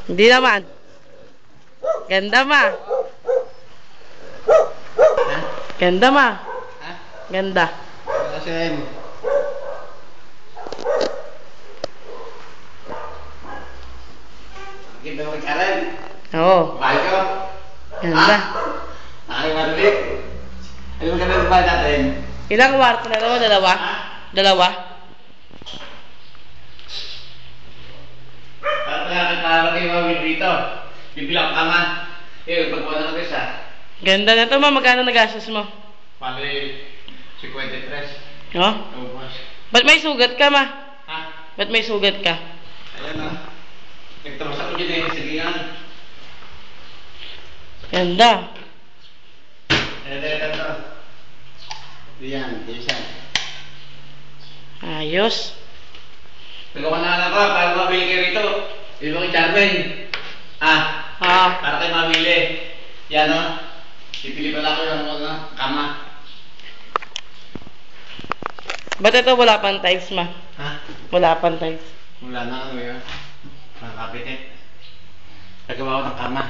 Hindi naman. Ganda ma. Ha? Ganda ma. Ha? Ganda. Kasi kita mo Karen. Oo. Mahal ko. Ganda. Nakalimarik. Ano mo ganda ba natin? Ilang kwarto na naman? Dalawa? Dalawa? Para kayo mawin dito. Bibilang ka man. Pagkuha na ka isa. Ganda na ito ma. Magkano nagastos mo? Pali 53. Oh? Ubos. Ba't may sugat ka ma? Ha? Ba't may sugat ka? Ayan na. Nagtapos ako dyan eh. Sige nga. Ganda. Ito. Diyan. Diyan. Ayos. Tulungan na lang ka para mabili kayo rito. Ibig kay Charmen. Para kayo mabili. Yan o. Pipili pala ako ng mga kama. Ba't ito wala pang tiles ma? Ha? Wala pang tiles. Wala na ano yun. Nakakapit eh. Nagawa ko ng kama.